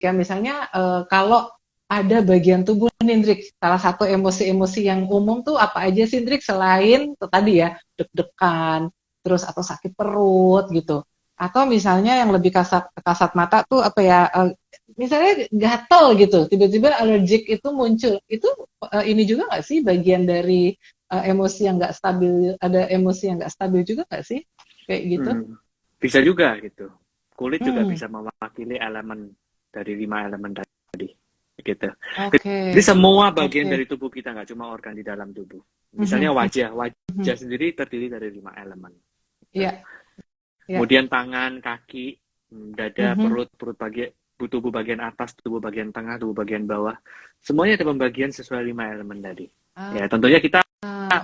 ya misalnya kalau ada bagian tubuh nih Hendrik, salah satu emosi-emosi yang umum tuh apa aja sih Hendrik selain tadi ya deg-degan, terus atau sakit perut gitu, atau misalnya yang lebih kasat kasat mata tuh apa ya, misalnya gatal gitu, tiba-tiba allergic itu muncul, itu ini juga nggak sih bagian dari emosi yang nggak stabil, ada emosi yang nggak stabil juga nggak sih kayak gitu? Bisa juga gitu. Kulit juga Hmm, bisa mewakili elemen dari 5 elemen tadi, gitu. oke, Jadi semua bagian oke. dari tubuh kita, nggak cuma organ di dalam tubuh. Misalnya Mhm, wajah mhm. sendiri terdiri dari 5 elemen. Gitu. Iya, iya. Kemudian tangan, kaki, dada, Mhm. perut bagian tubuh bagian atas, tubuh bagian tengah, tubuh bagian bawah. Semuanya ada pembagian sesuai 5 elemen tadi. Ya, tentunya kita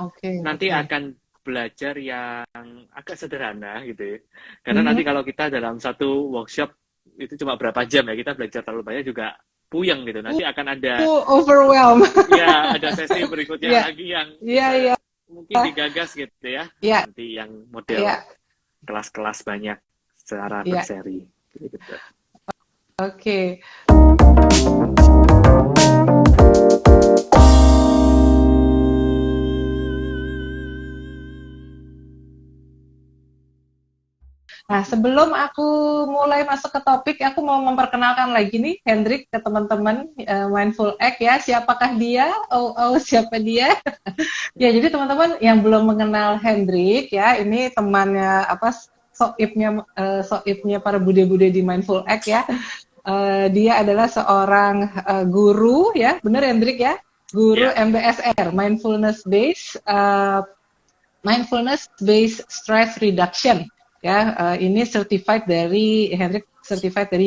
Oke, nanti oke. akan belajar yang agak sederhana gitu ya. Karena nanti Mhm. kalau kita dalam satu workshop itu cuma berapa jam ya, kita belajar terlalu banyak juga puyeng gitu. Nanti akan ada Overwhelm. ya ada sesi berikutnya Iya, lagi yang iya, bisa iya, mungkin digagas gitu ya. iya, Nanti yang model iya, kelas-kelas banyak secara iya. berseri gitu. Oke. Nah, sebelum aku mulai masuk ke topik, aku mau memperkenalkan lagi nih Hendrik ke teman-teman Mindful Egg ya. Siapakah dia? Oh, oh, siapa dia? Ya, jadi teman-teman yang belum mengenal Hendrik ya, ini temannya apa soibnya para bude-bude di Mindful Egg ya. Dia adalah seorang guru ya, benar Hendrik ya? Guru Ya, MBSR, Mindfulness Based Stress Reduction. Ya, ini certified dari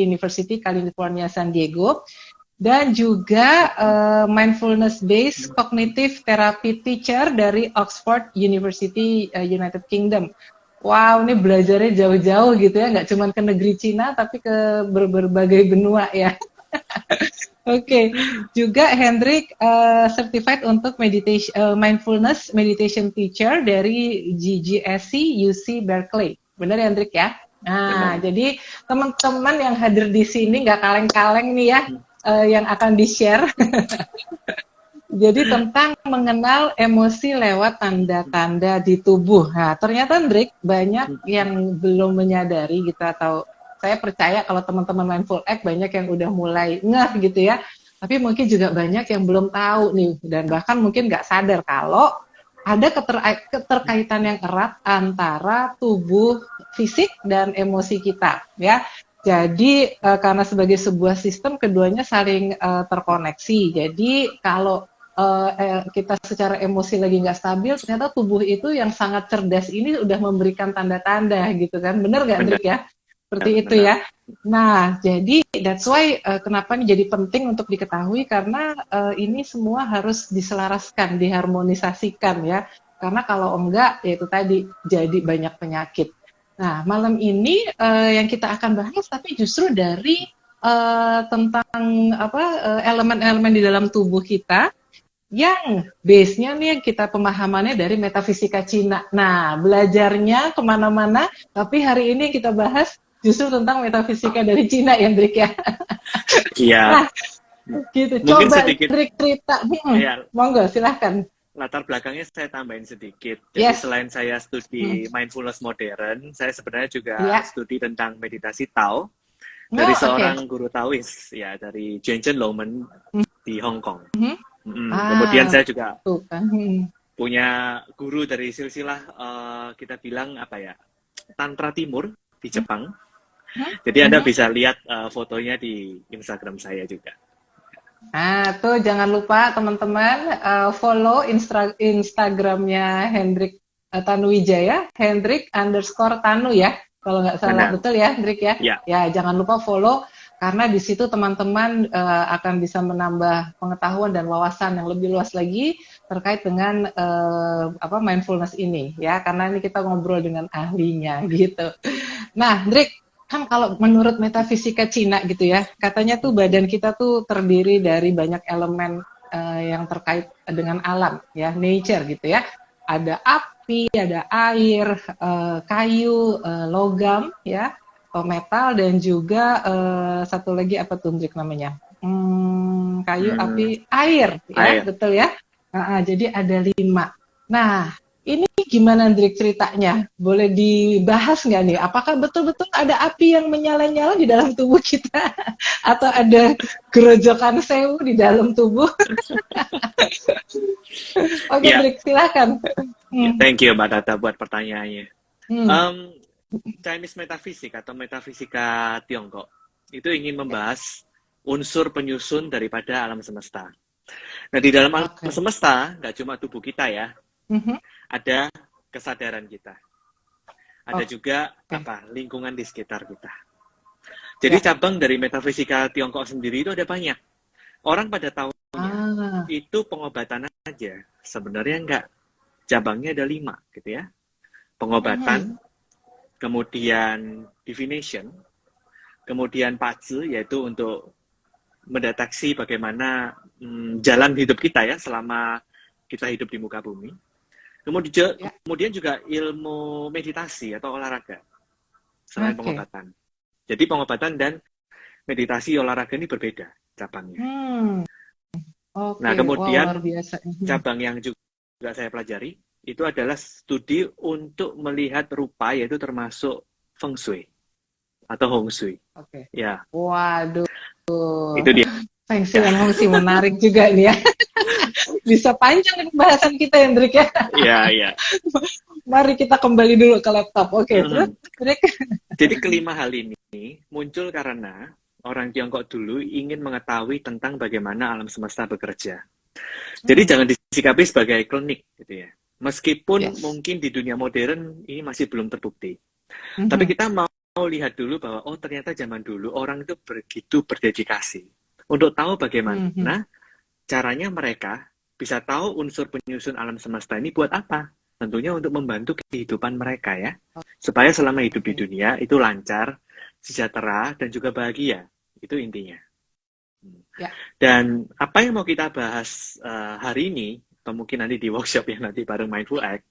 University California San Diego, dan juga mindfulness based cognitive therapy teacher dari Oxford University United Kingdom. Wow, ini belajarnya jauh-jauh gitu ya, nggak cuma ke negeri Cina tapi ke berbagai benua ya. Oke, juga Hendrik certified untuk mindfulness meditation teacher dari GGSC UC Berkeley. Benar ya Hendrik ya? Nah, benar. jadi teman-teman yang hadir di sini nggak kaleng-kaleng nih ya, yang akan di-share. Jadi tentang mengenal emosi lewat tanda-tanda di tubuh. Nah, ternyata Hendrik banyak yang belum menyadari gitu, atau saya percaya kalau teman-teman Mindful Act banyak yang udah mulai ngeh gitu ya. Tapi mungkin juga banyak yang belum tahu nih, dan bahkan mungkin nggak sadar kalau ada keterkaitan yang erat antara tubuh fisik dan emosi kita ya. Jadi karena sebagai sebuah sistem keduanya saling terkoneksi. Jadi kalau kita secara emosi lagi nggak stabil, ternyata tubuh itu yang sangat cerdas ini udah memberikan tanda-tanda gitu kan, bener nggak Benar, Andrik ya? Seperti itu benar. ya. Nah, jadi that's why kenapa ini jadi penting untuk diketahui, karena ini semua harus diselaraskan, diharmonisasikan ya. Karena kalau enggak, ya itu tadi jadi banyak penyakit. Nah, malam ini yang kita akan bahas tapi justru dari tentang apa elemen-elemen di dalam tubuh kita yang base-nya nih yang kita pemahamannya dari metafisika Cina. Nah, belajarnya kemana-mana, tapi hari ini kita bahas justru tentang metafisika dari Cina ya, Drik ya. Iya, Nah, gitu. mungkin Coba sedikit Drik cerita. ya Monggo, silahkan. latar belakangnya saya tambahin sedikit. Jadi Yes. selain saya studi mindfulness modern, saya sebenarnya juga Ya. studi tentang meditasi Tao dari Oh, oke. seorang guru Taois ya dari Jenchen Loman di Hong Kong. Kemudian Ah, saya juga tuh kan. punya guru dari silsilah kita bilang apa ya, Tantra Timur di Jepang. Jadi Anda bisa lihat fotonya di Instagram saya juga. Nah, tuh jangan lupa teman-teman follow Instagramnya Hendrik Tanuwijaya, Hendrik_Tanu ya, kalau nggak salah, Benar. betul ya Hendrik ya? Ya, Ya, jangan lupa follow, karena di situ teman-teman akan bisa menambah pengetahuan dan wawasan yang lebih luas lagi terkait dengan mindfulness ini ya, karena ini kita ngobrol dengan ahlinya gitu. Nah, Hendrik, kan kalau menurut metafisika Cina gitu ya, katanya tuh badan kita tuh terdiri dari banyak elemen yang terkait dengan alam ya, nature gitu ya. Ada api, ada air, kayu, logam ya. metal dan juga satu lagi apa tuh Hendrik namanya? Kayu, api, air, ya, betul ya. Jadi ada 5. Nah, ini gimana Hendrik ceritanya? Boleh dibahas nggak nih? Apakah betul-betul ada api yang menyala-nyala di dalam tubuh kita? Atau ada gerojokan sewu di dalam tubuh? Oke, Hendrik, silakan. Thank you Mbak Tata buat pertanyaannya. Chinese Metaphysics atau metafisika Tiongkok itu ingin membahas unsur penyusun daripada alam semesta. Nah, di dalam alam semesta nggak cuma tubuh kita ya, ada kesadaran kita, ada juga lingkungan di sekitar kita. Jadi cabang dari metafisika Tiongkok sendiri itu ada banyak. Orang pada tahunya itu pengobatan aja, sebenarnya enggak. Cabangnya ada 5 gitu ya. Pengobatan, kemudian divination, kemudian Pazi yaitu untuk mendeteksi bagaimana jalan hidup kita ya selama kita hidup di muka bumi. Kemudian juga ilmu meditasi atau olahraga selain pengobatan. Jadi pengobatan dan meditasi olahraga ini berbeda cabangnya. Nah kemudian cabang yang juga saya pelajari itu adalah studi untuk melihat rupa, yaitu termasuk feng shui atau hong shui. Ya. Waduh. Itu dia. Feng shui dan hong shui menarik juga nih ya. Bisa panjang pembahasan kita, Hendrik ya. Iya. Mari kita kembali dulu ke laptop. Terus Hendrik. Jadi kelima hal ini muncul karena orang Tiongkok dulu ingin mengetahui tentang bagaimana alam semesta bekerja. Jadi jangan disikapi sebagai klinik gitu ya. Meskipun mungkin di dunia modern ini masih belum terbukti. Tapi kita mau lihat dulu bahwa ternyata zaman dulu orang itu begitu berdedikasi untuk tahu bagaimana caranya mereka bisa tahu unsur penyusun alam semesta ini buat apa. Tentunya untuk membantu kehidupan mereka ya. Supaya selama hidup di dunia itu lancar, sejahtera, dan juga bahagia. Itu intinya. Dan apa yang mau kita bahas hari ini, atau mungkin nanti di workshop yang nanti bareng Mindful Act,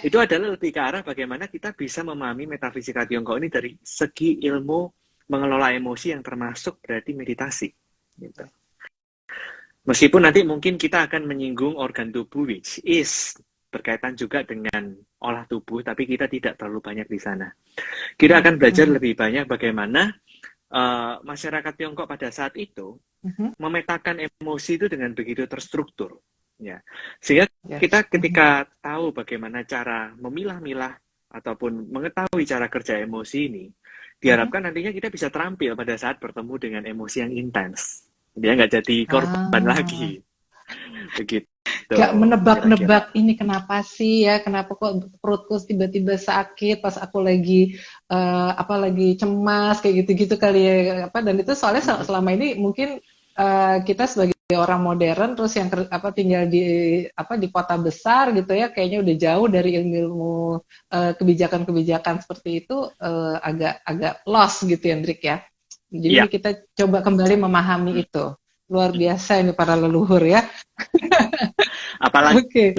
itu adalah lebih ke arah bagaimana kita bisa memahami metafisika Tiongkok ini dari segi ilmu mengelola emosi yang termasuk berarti meditasi. Gitu. Meskipun nanti mungkin kita akan menyinggung organ tubuh, which is berkaitan juga dengan olah tubuh, tapi kita tidak terlalu banyak di sana. Kita akan belajar lebih banyak bagaimana masyarakat Tiongkok pada saat itu memetakan emosi itu dengan begitu terstruktur. Ya. Sehingga kita ketika tahu bagaimana cara memilah-milah ataupun mengetahui cara kerja emosi ini, diharapkan nantinya kita bisa terampil pada saat bertemu dengan emosi yang intens. Dia nggak jadi korban lagi. Begitu. Gak menebak-nebak ini kenapa sih ya, kenapa kok perutku tiba-tiba sakit pas aku lagi lagi cemas kayak gitu-gitu kali ya, dan itu soalnya selama ini mungkin kita sebagai orang modern terus yang tinggal di kota besar gitu ya, kayaknya udah jauh dari ilmu kebijakan-kebijakan seperti itu, agak lost gitu ya Hendrik ya. Jadi kita coba kembali memahami itu. Luar biasa ini para leluhur ya. Apalagi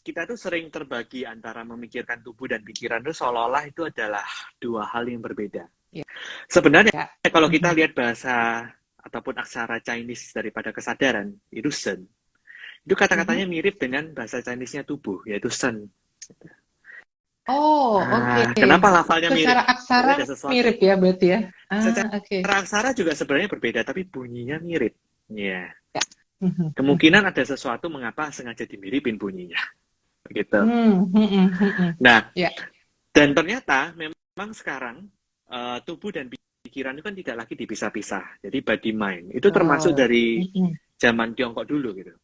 kita tuh sering terbagi antara memikirkan tubuh dan pikiran itu seolah-olah itu adalah dua hal yang berbeda. Sebenarnya kalau kita lihat bahasa ataupun aksara Chinese daripada kesadaran, itu Shen. Itu kata-katanya mirip dengan bahasa Chinese-nya tubuh, yaitu Shen. Kenapa lafalnya mirip? Secara aksara mirip ya berarti ya? Secara aksara juga sebenarnya berbeda, tapi bunyinya mirip. Kemungkinan ada sesuatu mengapa sengaja dimiripin bunyinya. Begitu. Nah, dan ternyata memang sekarang tubuh dan pikiran itu kan tidak lagi dipisah-pisah. Jadi body mind itu termasuk dari zaman Tiongkok dulu gitu.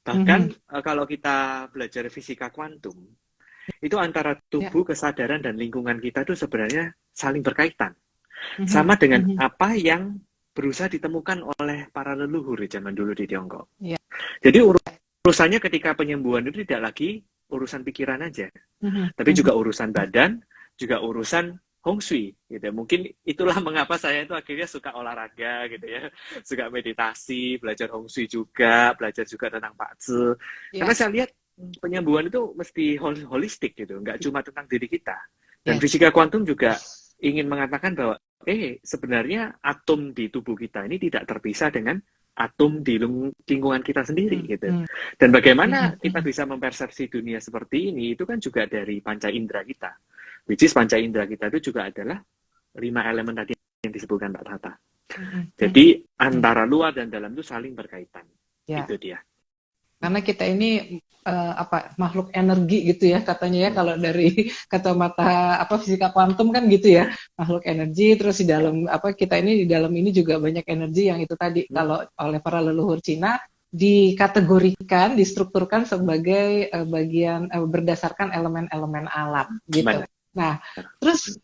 Bahkan kalau kita belajar fisika kuantum, itu antara tubuh, kesadaran dan lingkungan kita itu sebenarnya saling berkaitan. Sama dengan apa yang berusaha ditemukan oleh para leluhur di zaman dulu di Tiongkok. Jadi urusannya ketika penyembuhan itu tidak lagi urusan pikiran aja, tapi juga urusan badan, juga urusan Hong Shui gitu. Mungkin itulah mengapa saya itu akhirnya suka olahraga gitu ya, suka meditasi, belajar Hong Shui juga, belajar juga tentang Pazi. Karena saya lihat penyembuhan itu mesti holistik gitu, nggak cuma tentang diri kita. Dan fisika kuantum juga ingin mengatakan bahwa sebenarnya atom di tubuh kita ini tidak terpisah dengan atom di lingkungan kita sendiri gitu. Dan bagaimana kita bisa mempersepsi dunia seperti ini itu kan juga dari panca indera kita. Which is panca indera kita itu juga adalah 5 elemen tadi yang disebutkan Mbak Tata. Jadi antara luar dan dalam itu saling berkaitan. Itu dia. Karena kita ini makhluk energi gitu ya katanya ya, kalau dari kacamata fisika kuantum kan gitu ya, makhluk energi. Terus di dalam kita ini, di dalam ini juga banyak energi yang itu tadi kalau oleh para leluhur Cina dikategorikan, distrukturkan sebagai bagian berdasarkan elemen-elemen alam gitu. Nah, terus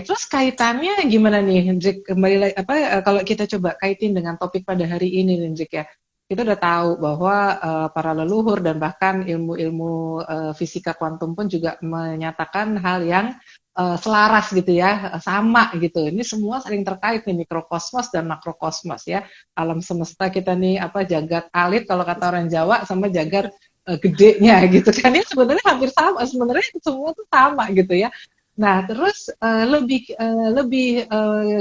terus kaitannya gimana nih, Hendrik? Kembali lagi kalau kita coba kaitin dengan topik pada hari ini, Hendrik ya. Kita udah tahu bahwa para leluhur dan bahkan ilmu-ilmu fisika kuantum pun juga menyatakan hal yang selaras gitu ya, sama gitu. Ini semua saling terkait nih, mikrokosmos dan makrokosmos ya. Alam semesta kita nih jagat alit kalau kata orang Jawa sama jagat gedenya gitu kan. Ini sebenarnya hampir sama, sebenarnya semua tuh sama gitu ya. Nah, terus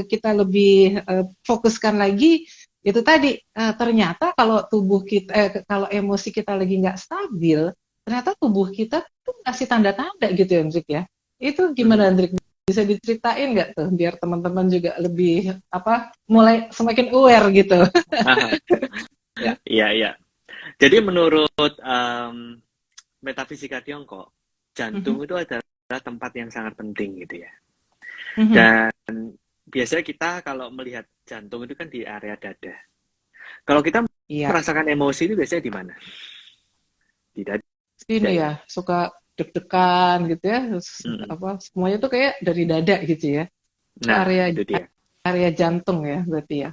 kita lebih fokuskan lagi itu tadi, ternyata kalau tubuh kita, kalau emosi kita lagi nggak stabil, ternyata tubuh kita tuh kasih tanda-tanda gitu ya, Hendrik ya. Itu gimana, Hendrik? Bisa diceritain nggak tuh, biar teman-teman juga lebih mulai semakin aware gitu. Iya. Jadi menurut metafisika Tiongkok, jantung itu adalah tempat yang sangat penting gitu ya. Dan biasanya kita kalau melihat jantung itu kan di area dada. Kalau kita merasakan emosi itu biasanya di mana? Di dada. Sini ya, suka deg-degan gitu ya. Semuanya tuh kayak dari dada gitu ya. Nah, itu dia. Area jantung ya berarti ya.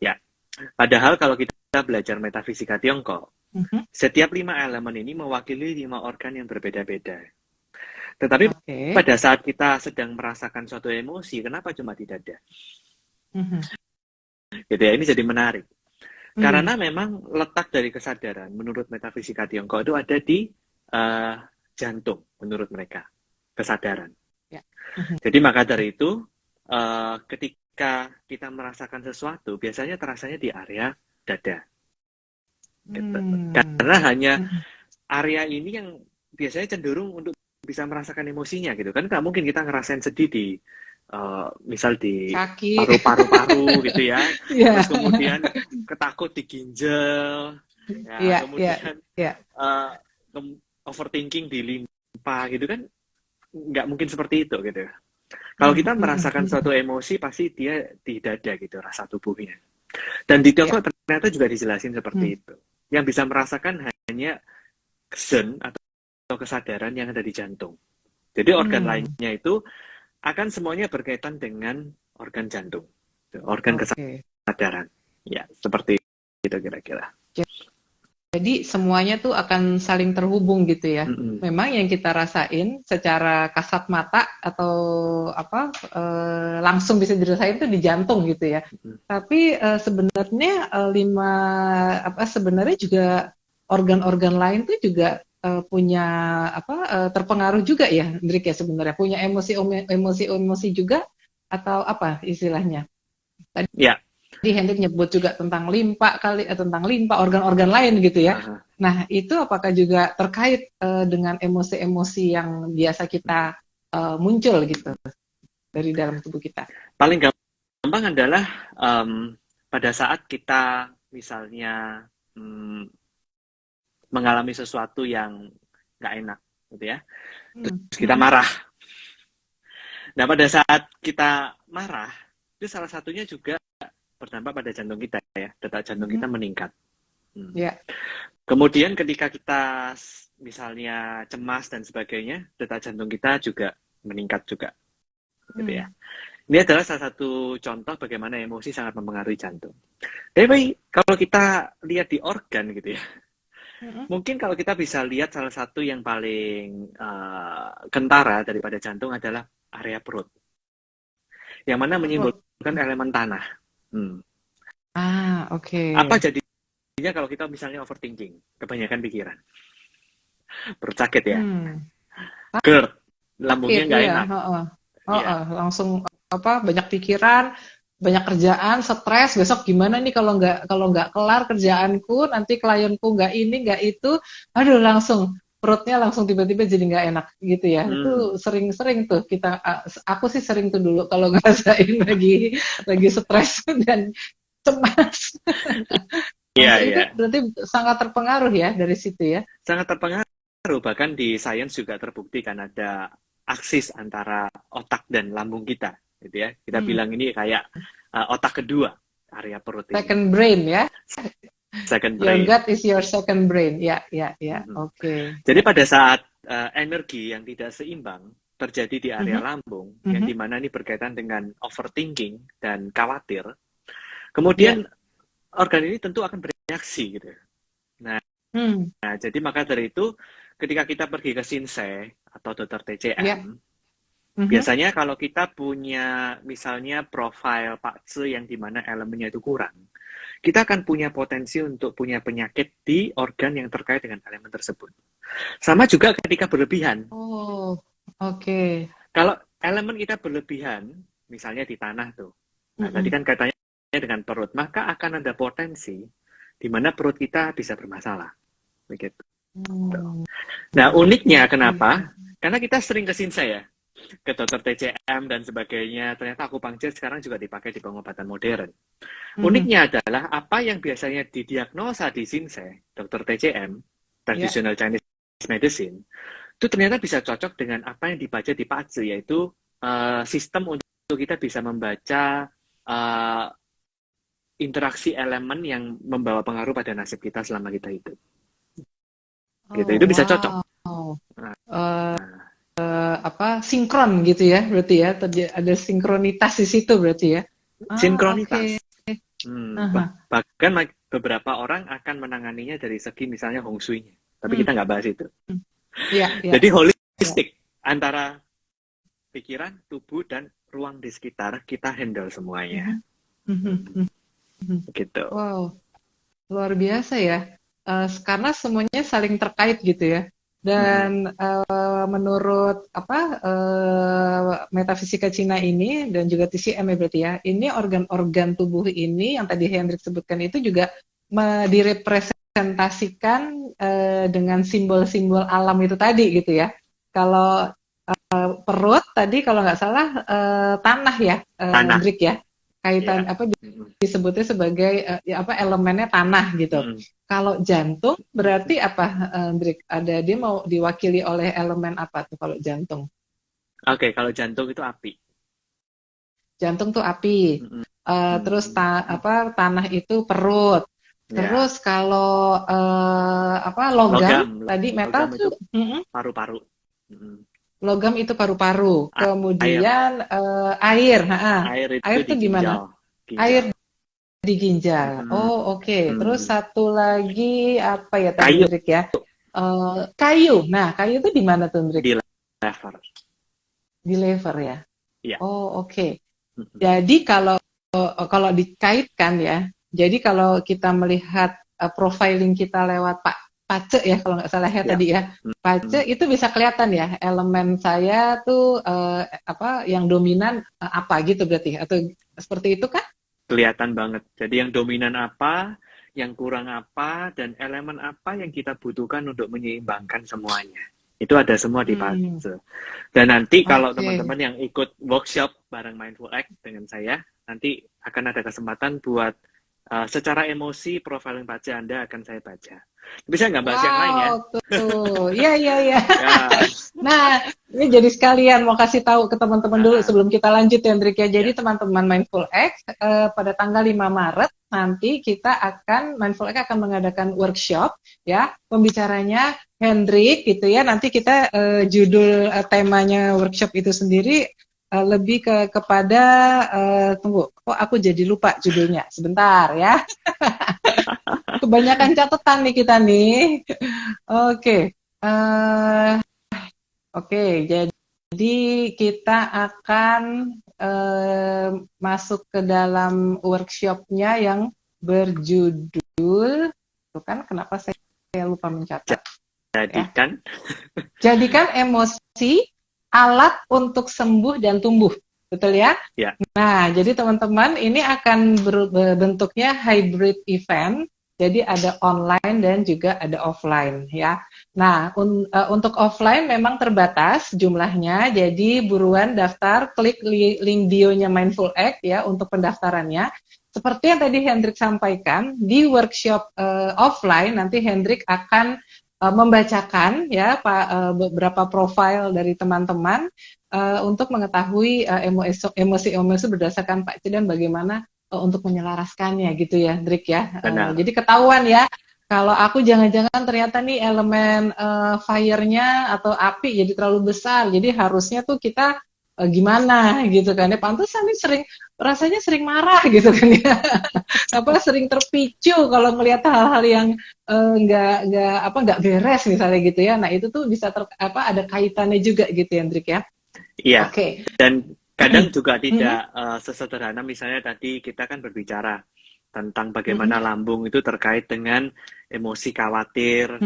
Ya. Padahal kalau kita belajar metafisika Tiongkok, setiap 5 elemen ini mewakili 5 organ yang berbeda-beda. Tetapi pada saat kita sedang merasakan suatu emosi, kenapa cuma di dada? Gitu ya, ini jadi menarik. Karena memang letak dari kesadaran menurut metafisika Tiongkok itu ada di jantung menurut mereka, kesadaran. Jadi maka dari itu, ketika kita merasakan sesuatu, biasanya terasanya di area dada. Gitu. Karena hanya area ini yang biasanya cenderung untuk bisa merasakan emosinya gitu kan. Nggak mungkin kita ngerasain sedih di misal di paru-paru gitu ya. Terus kemudian ketakut di ginjal, kemudian overthinking di limpa gitu kan. Nggak mungkin seperti itu gitu. Kalau kita merasakan suatu emosi pasti dia di dada gitu rasa tubuhnya. Dan di Tiongkok ternyata juga dijelasin seperti itu. Yang bisa merasakan hanya Zen atau kesadaran yang ada di jantung. Jadi organ lainnya itu akan semuanya berkaitan dengan organ jantung, organ kesadaran. Ya, seperti itu kira-kira. Jadi semuanya tuh akan saling terhubung gitu ya. Memang yang kita rasain secara kasat mata atau langsung bisa dirasain tuh di jantung gitu ya. Tapi sebenarnya sebenarnya juga organ-organ lain tuh juga punya terpengaruh juga ya, Hendrik ya, sebenarnya punya emosi juga atau apa istilahnya? Tadi Hendrik nyebut juga tentang limpa organ-organ lain gitu ya. Nah, itu apakah juga terkait dengan emosi-emosi yang biasa kita muncul gitu dari dalam tubuh kita? Paling gampang adalah pada saat kita misalnya mengalami sesuatu yang nggak enak, gitu ya. Terus kita marah. Nah, pada saat kita marah, itu salah satunya juga berdampak pada jantung kita ya, detak jantung kita meningkat. Kemudian ketika kita misalnya cemas dan sebagainya, detak jantung kita juga meningkat juga, gitu ya. Ini adalah salah satu contoh bagaimana emosi sangat mempengaruhi jantung. Tapi kalau kita lihat di organ gitu ya. Mungkin kalau kita bisa lihat salah satu yang paling kentara daripada jantung adalah area perut. Yang mana menyimbolkan elemen tanah. Apa jadinya kalau kita misalnya overthinking, kebanyakan pikiran. Perut sakit ya. GERD, lambungnya nggak enak. Langsung banyak pikiran, banyak kerjaan, stres, besok gimana nih kalau nggak kelar kerjaanku, nanti klienku nggak ini nggak itu, aduh langsung perutnya langsung tiba-tiba jadi nggak enak gitu ya. Itu sering-sering tuh aku sih sering tuh dulu kalau ngerasain lagi stres dan cemas. Itu berarti sangat terpengaruh ya dari situ ya. Sangat terpengaruh, bahkan di sains juga terbukti kan ada aksis antara otak dan lambung kita, gitu ya. Kita bilang ini kayak otak kedua, area perut ini. Second brain ya. Second brain. Your gut is your second brain. Ya. Oke. Jadi pada saat energi yang tidak seimbang terjadi di area lambung, yang dimana ini berkaitan dengan overthinking dan khawatir, kemudian organ ini tentu akan bereaksi gitu. Nah, jadi maka dari itu ketika kita pergi ke Shinsei atau dokter TCM, biasanya kalau kita punya misalnya profil Pak Tse yang dimana elemennya itu kurang, kita akan punya potensi untuk punya penyakit di organ yang terkait dengan elemen tersebut. Sama juga ketika berlebihan. Oh, oke. Kalau elemen kita berlebihan, misalnya di tanah tuh, nah tadi kan katanya dengan perut, maka akan ada potensi di mana perut kita bisa bermasalah. Begitu. Nah, uniknya kenapa? Karena kita sering ke Shinsei ya, ke dokter TCM dan sebagainya. Ternyata akupunktur sekarang juga dipakai di pengobatan modern. Uniknya adalah apa yang biasanya didiagnosa di Shinsei, dokter TCM, traditional Chinese medicine, itu ternyata bisa cocok dengan apa yang dibaca di Pak Tse, yaitu sistem untuk kita bisa membaca interaksi elemen yang membawa pengaruh pada nasib kita selama kita hidup. Gitu, itu bisa cocok. Sinkron gitu ya, berarti ya, ada sinkronitas di situ berarti ya. Sinkroниtas. Bahkan beberapa orang akan menanganinya dari segi misalnya Hong Shui-nya, tapi kita nggak bahas itu. Jadi holistik antara pikiran, tubuh, dan ruang di sekitar kita handle semuanya. Gitu. Wow, luar biasa ya. Karena semuanya saling terkait gitu ya. Dan menurut metafisika Cina ini dan juga TCM ya berarti ya, ini organ-organ tubuh ini yang tadi Hendrik sebutkan itu juga direpresentasikan dengan simbol-simbol alam itu tadi gitu ya. Kalau perut tadi kalau nggak salah tanah ya, Hendrik ya. Kaitan disebutnya sebagai elemennya tanah gitu. Kalau jantung berarti apa, Hendrik? Dia mau diwakili oleh elemen apa tuh kalau jantung? Oke, kalau jantung itu api. Jantung tuh api. Terus tanah itu perut. Terus kalau logam tadi metal tuh paru-paru. Logam itu paru-paru. Kemudian air itu di mana? Air di ginjal. Oh, oke. Terus satu lagi apa ya tadi, Hendrik ya? Kayu. Nah, kayu itu di mana tuh, Hendrik? Di lever. Di lever ya. Iya. Oh, oke. Jadi kalau dikaitkan ya. Jadi kalau kita melihat profiling kita lewat Pak Tse ya kalau nggak salah ya tadi ya. Pak Tse itu bisa kelihatan ya elemen saya tuh yang dominan apa gitu berarti atau seperti itu kah? Kelihatan banget. Jadi yang dominan apa, yang kurang apa, dan elemen apa yang kita butuhkan untuk menyeimbangkan semuanya. Itu ada semua di Pak Tse. Dan nanti kalau teman-teman yang ikut workshop bareng Mindful X dengan saya, nanti akan ada kesempatan buat secara emosi profiling Pak Tse Anda akan saya baca. Bisa nggak bahas yang lain ya? Iya. Nah, ini jadi sekalian mau kasih tahu ke teman-teman dulu sebelum kita lanjut ya, Hendrik ya. Jadi teman-teman Mindful X pada tanggal 5 Maret nanti Mindful X akan mengadakan workshop ya. Pembicaranya Hendrik gitu ya. Nanti kita judul temanya workshop itu sendiri lebih kepada tunggu, kok aku jadi lupa judulnya. Sebentar ya. Kebanyakan catatan nih kita nih. Oke. Jadi kita akan masuk ke dalam workshopnya yang berjudul, tuh kan kenapa saya lupa mencatat? Jadikan Jadikan emosi alat untuk sembuh dan tumbuh. Betul ya? Ya. Nah, jadi teman-teman ini akan berbentuknya hybrid event. Jadi ada online dan juga ada offline ya. Nah, untuk offline memang terbatas jumlahnya. Jadi buruan daftar, klik link bio-nya Mindful Act ya untuk pendaftarannya. Seperti yang tadi Hendrik sampaikan, di workshop offline nanti Hendrik akan membacakan ya beberapa profil dari teman-teman untuk mengetahui emosi-emosi berdasarkan Pak Ci dan bagaimana untuk menyelaraskannya gitu ya, Hendrik ya. Jadi ketahuan ya, kalau aku jangan-jangan ternyata nih elemen fire-nya atau api jadi terlalu besar, jadi harusnya tuh kita gimana gitu kan ya, pantesan nih rasanya sering marah gitu kan ya, sering terpicu kalau melihat hal-hal yang nggak beres misalnya gitu ya. Nah itu tuh bisa ada kaitannya juga gitu ya, Hendrik ya. Iya. Okay. Dan kadang juga tidak sesederhana misalnya tadi kita kan berbicara tentang bagaimana lambung itu terkait dengan emosi khawatir,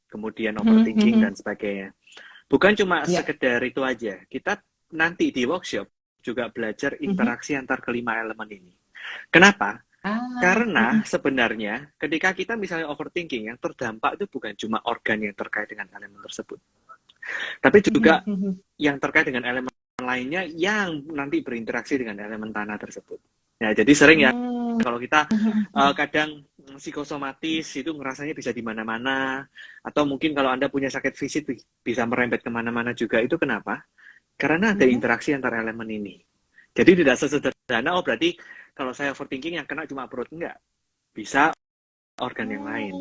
kemudian overthinking dan sebagainya. Bukan cuma sekedar itu aja. Kita nanti di workshop juga belajar interaksi antar kelima elemen ini. Kenapa? Karena sebenarnya ketika kita misalnya overthinking, yang terdampak itu bukan cuma organ yang terkait dengan elemen tersebut, tapi juga yang terkait dengan elemen lainnya yang nanti berinteraksi dengan elemen tanah tersebut. Ya, jadi sering ya kalau kita kadang psikosomatis itu ngerasanya bisa di mana-mana, atau mungkin kalau Anda punya sakit fisik bisa merembet kemana-mana juga. Itu kenapa? Karena ada interaksi antar elemen ini. Jadi tidak sesederhana, berarti kalau saya overthinking yang kena cuma perut, enggak. Bisa organ yang lain.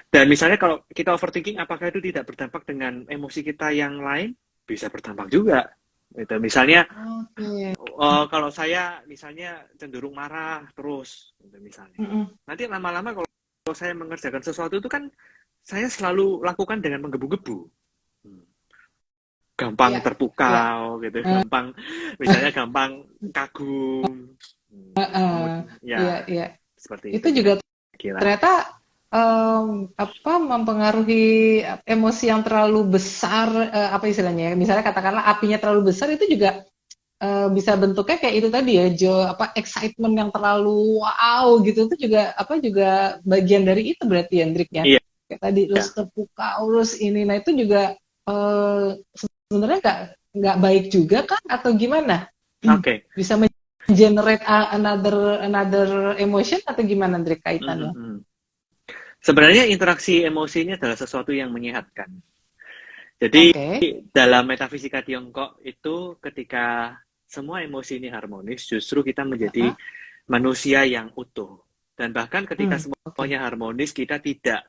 Dan misalnya kalau kita overthinking, apakah itu tidak berdampak dengan emosi kita yang lain? Bisa berdampak juga. Gitu. Misalnya, kalau saya misalnya cenderung marah terus, gitu misalnya. Nanti lama-lama kalau saya mengerjakan sesuatu itu kan saya selalu lakukan dengan menggebu-gebu. Gampang terpukau, gitu. Misalnya gampang kagum. Seperti itu juga ternyata mempengaruhi emosi yang terlalu besar, apa istilahnya? Misalnya katakanlah apinya terlalu besar itu juga bisa bentuknya kayak itu tadi ya, excitement yang terlalu wow gitu, itu juga bagian dari itu berarti ya, Hendrik ya. Iya. Kayak tadi terus terpukau terus ini, nah itu juga sebenarnya nggak baik juga kan atau gimana? Oke. Bisa generate another emotion atau gimana, Hendrik, kaitannya? Sebenarnya interaksi emosi ini adalah sesuatu yang menyehatkan. Jadi dalam metafisika Tiongkok itu ketika semua emosi ini harmonis, justru kita menjadi manusia yang utuh. Dan bahkan ketika semuanya harmonis, kita tidak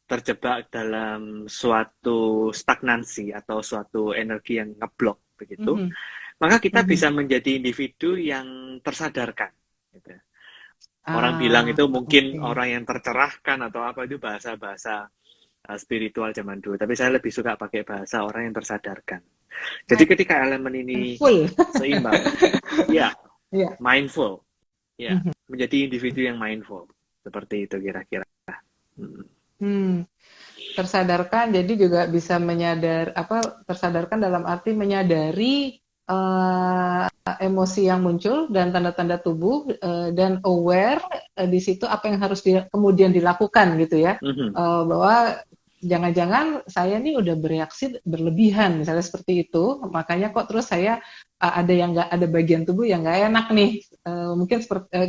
terjebak dalam suatu stagnansi atau suatu energi yang ngeblok begitu. Maka kita bisa menjadi individu yang tersadarkan. Gitu. Orang bilang itu mungkin orang yang tercerahkan atau apa, itu bahasa-bahasa spiritual zaman dulu. Tapi saya lebih suka pakai bahasa orang yang tersadarkan. Jadi ketika elemen ini seimbang, mindful, menjadi individu yang mindful. Seperti itu kira-kira. Tersadarkan, jadi juga bisa tersadarkan dalam arti menyadari emosi yang muncul dan tanda-tanda tubuh, dan aware di situ apa yang harus kemudian dilakukan gitu ya, bahwa jangan-jangan saya nih udah bereaksi berlebihan misalnya seperti itu, makanya kok terus saya ada bagian tubuh yang nggak enak nih, mungkin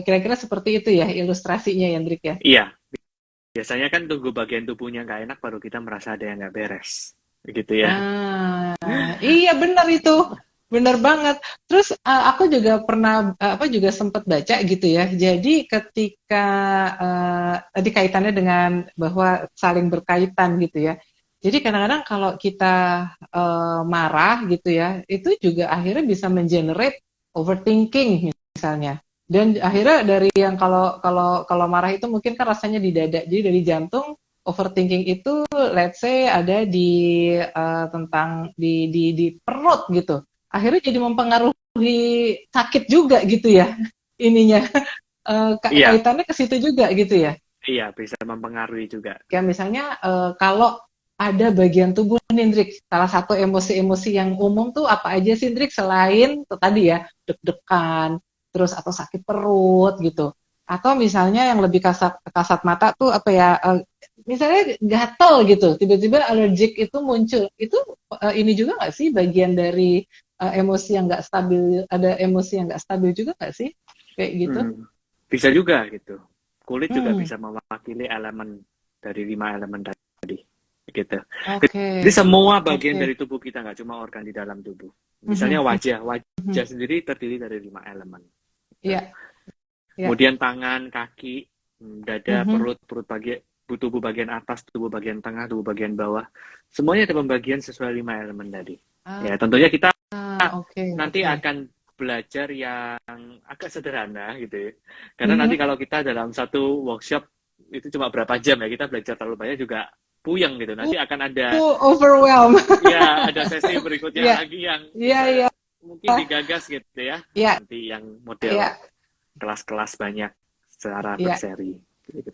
kira-kira seperti itu ya ilustrasinya ya, Hendrik ya. Iya, biasanya kan tunggu bagian tubuhnya nggak enak baru kita merasa ada yang nggak beres, begitu ya. Iya benar itu. Benar banget. Terus aku juga pernah juga sempat baca gitu ya. Jadi ketika tadi kaitannya dengan bahwa saling berkaitan gitu ya. Jadi kadang-kadang kalau kita marah gitu ya, itu juga akhirnya bisa mengenerate overthinking misalnya. Dan akhirnya dari yang kalau marah itu mungkin kan rasanya di dada. Jadi dari jantung, overthinking itu let's say ada di tentang di perut gitu. Akhirnya jadi mempengaruhi sakit juga gitu ya ininya, kaitannya ke situ juga gitu ya. Iya, bisa mempengaruhi juga. Kayak misalnya kalau ada bagian tubuh nih, Indrik. Salah satu emosi-emosi yang umum tuh apa aja sih, Indrik? Selain tuh tadi ya, deg-degan, terus atau sakit perut gitu. Atau misalnya yang lebih kasat kasat mata tuh apa ya? Misalnya gatel gitu, tiba-tiba alergik itu muncul. Itu ini juga nggak sih bagian dari emosi yang nggak stabil? Ada emosi yang nggak stabil juga nggak sih? Kayak gitu? Bisa juga gitu. Kulit juga Hmm. bisa mewakili elemen dari 5 elemen tadi. Gitu. Oke. Jadi semua bagian Oke. dari tubuh kita, nggak cuma organ di dalam tubuh. Misalnya wajah sendiri terdiri dari 5 elemen. Gitu. Iya. Iya. Kemudian tangan, kaki, dada, Mhm. perut tubuh bagian atas, tubuh bagian tengah, tubuh bagian bawah. Semuanya ada pembagian sesuai 5 elemen tadi. Ya, tentunya kita Oke. nanti Oke. akan belajar yang agak sederhana gitu ya. Karena nanti kalau kita dalam satu workshop itu cuma berapa jam ya, kita belajar terlalu banyak juga puyeng gitu. Nanti akan ada Overwhelm. ya ada sesi berikutnya Iya. lagi yang Iya, bisa iya. mungkin digagas gitu ya. Iya. Nanti yang Iya. model kelas-kelas banyak secara Iya. berseri gitu.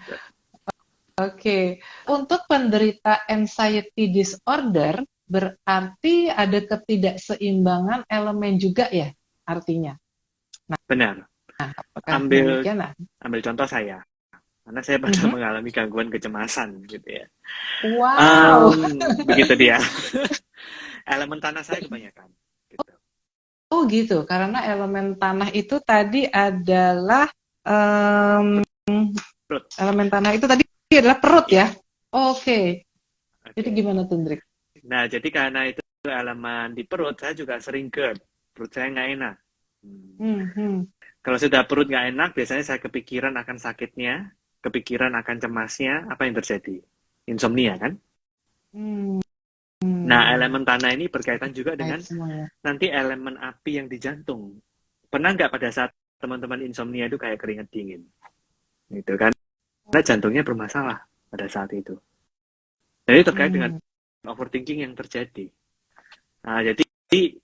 Oke. Untuk penderita anxiety disorder berarti ada ketidakseimbangan elemen juga ya artinya. Benar. Apakah Ambil demikian? Nah. contoh saya. Karena saya pernah mengalami gangguan kecemasan gitu ya. Wow. Begitu dia. Elemen tanah saya kebanyakan. Gitu. Oh gitu, karena elemen tanah itu tadi adalah Perut. elemen tanah itu tadi adalah perut ya. Oke. Jadi gimana tuh, Ndrik? Nah, jadi karena itu elemen di perut, saya juga sering GERD. Perut saya nggak enak. Kalau sudah perut nggak enak, biasanya saya kepikiran akan sakitnya, kepikiran akan cemasnya, apa yang terjadi? Insomnia kan? Nah, elemen tanah ini berkaitan juga dengan nanti elemen api yang di jantung. Pernah nggak pada saat teman-teman insomnia itu kayak keringat dingin? Gitu kan? Karena jantungnya bermasalah pada saat itu. Jadi terkait dengan overthinking yang terjadi. Nah, jadi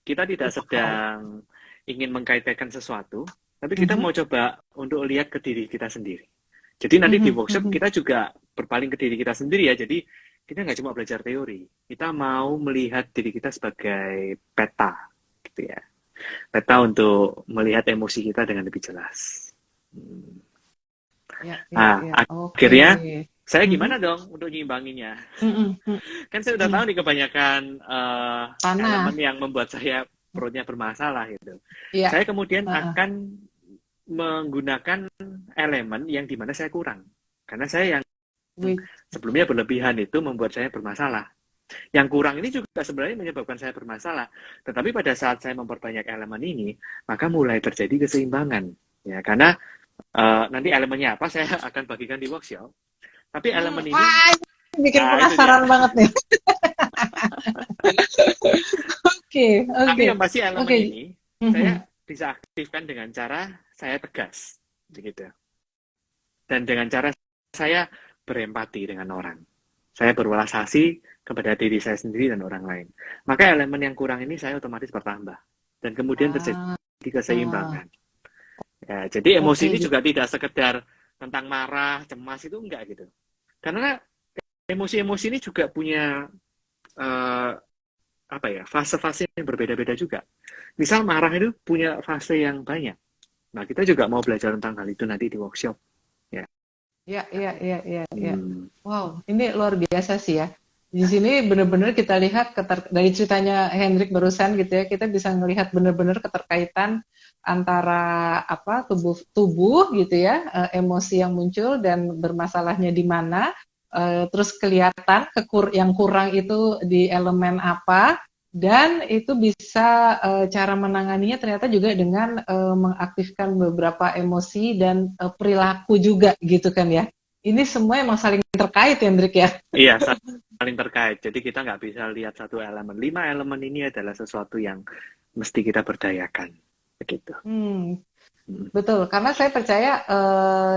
kita tidak sedang ingin mengkait-kaitkan sesuatu, tapi kita mau coba untuk lihat ke diri kita sendiri. Jadi nanti di workshop kita juga berpaling ke diri kita sendiri ya. Jadi kita nggak cuma belajar teori, kita mau melihat diri kita sebagai peta, gitu ya. Peta untuk melihat emosi kita dengan lebih jelas. Akhirnya saya gimana dong untuk nyimbanginya? Kan saya udah tahu nih kebanyakan elemen yang membuat saya perutnya bermasalah gitu. Saya kemudian akan menggunakan elemen yang dimana saya kurang. Karena saya yang sebelumnya berlebihan itu membuat saya bermasalah. Yang kurang ini juga sebenarnya menyebabkan saya bermasalah. Tetapi pada saat saya memperbanyak elemen ini, maka mulai terjadi keseimbangan. Ya, karena nanti elemennya apa saya akan bagikan di workshop. Tapi elemen ini bikin penasaran banget nih. Oke. Tapi yang pasti elemen ini saya bisa aktifkan dengan cara saya tegas, begitu. Dan dengan cara saya berempati dengan orang. Saya berwelas asih kepada diri saya sendiri dan orang lain. Maka elemen yang kurang ini saya otomatis bertambah. Dan kemudian terjadi keseimbangan. Ya, jadi emosi ini juga tidak sekedar tentang marah, cemas, itu enggak gitu. Karena emosi-emosi ini juga punya fase-fase yang berbeda-beda juga. Misal marah itu punya fase yang banyak. Nah, kita juga mau belajar tentang hal itu nanti di workshop. Iya. Wow, ini luar biasa sih ya. Di sini benar-benar kita lihat dari ceritanya Hendrik barusan gitu ya, kita bisa melihat benar-benar keterkaitan antara tubuh gitu ya, emosi yang muncul dan bermasalahnya di mana, terus kelihatan yang kurang itu di elemen apa, dan itu bisa cara menanganinya ternyata juga dengan mengaktifkan beberapa emosi dan perilaku juga gitu kan ya. Ini semua emang saling terkait ya, Hendrik ya? Iya, saling terkait. Jadi kita nggak bisa lihat satu elemen. 5 elemen ini adalah sesuatu yang mesti kita berdayakan. Begitu. Betul, karena saya percaya